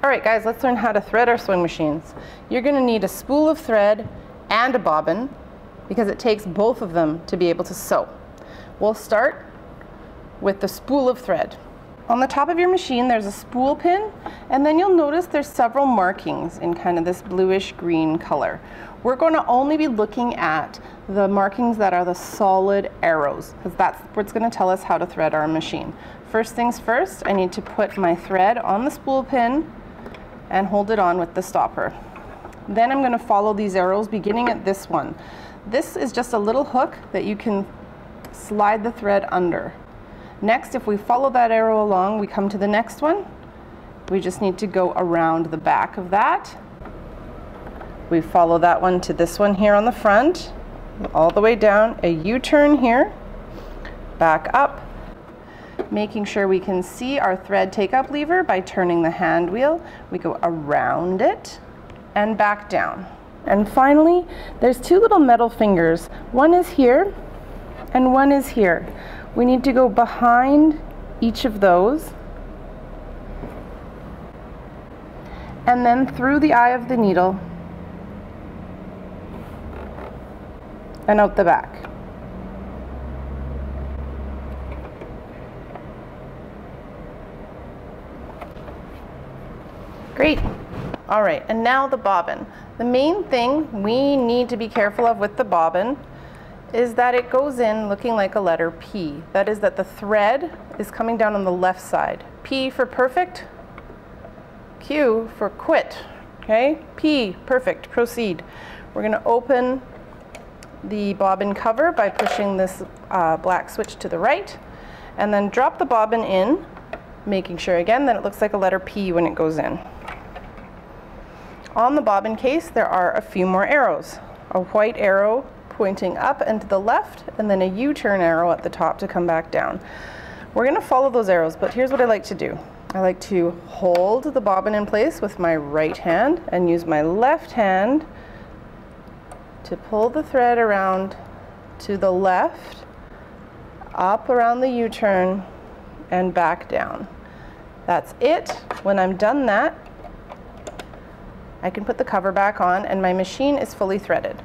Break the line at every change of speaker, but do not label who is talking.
Alright guys, let's learn how to thread our sewing machines. You're going to need a spool of thread and a bobbin because it takes both of them to be able to sew. We'll start with the spool of thread. On the top of your machine there's a spool pin, and then you'll notice there's several markings in kind of this bluish green color. We're going to only be looking at the markings that are the solid arrows, because that's what's going to tell us how to thread our machine. First things first, I need to put my thread on the spool pin and hold it on with the stopper. Then I'm going to follow these arrows beginning at this one. This is just a little hook that you can slide the thread under. Next, if we follow that arrow along, we come to the next one. We just need to go around the back of that. We follow that one to this one here on the front, all the way down, a U-turn here, back up, making sure we can see our thread take-up lever by turning the hand wheel. We go around it and back down. And finally, there's two little metal fingers. One is here and one is here. We need to go behind each of those and then through the eye of the needle and out the back. Great. All right, and now the bobbin. The main thing we need to be careful of with the bobbin is that it goes in looking like a letter P. That is that the thread is coming down on the left side. P for perfect, Q for quit. Okay, P, perfect, proceed. We're going to open the bobbin cover by pushing this black switch to the right, and then drop the bobbin in, making sure again that it looks like a letter P when it goes in. On the bobbin case there are a few more arrows. A white arrow pointing up and to the left, and then a U-turn arrow at the top to come back down. We're going to follow those arrows, but here's what I like to do. I like to hold the bobbin in place with my right hand and use my left hand to pull the thread around to the left, up around the U-turn, and back down. That's it. When I'm done that, I can put the cover back on and my machine is fully threaded.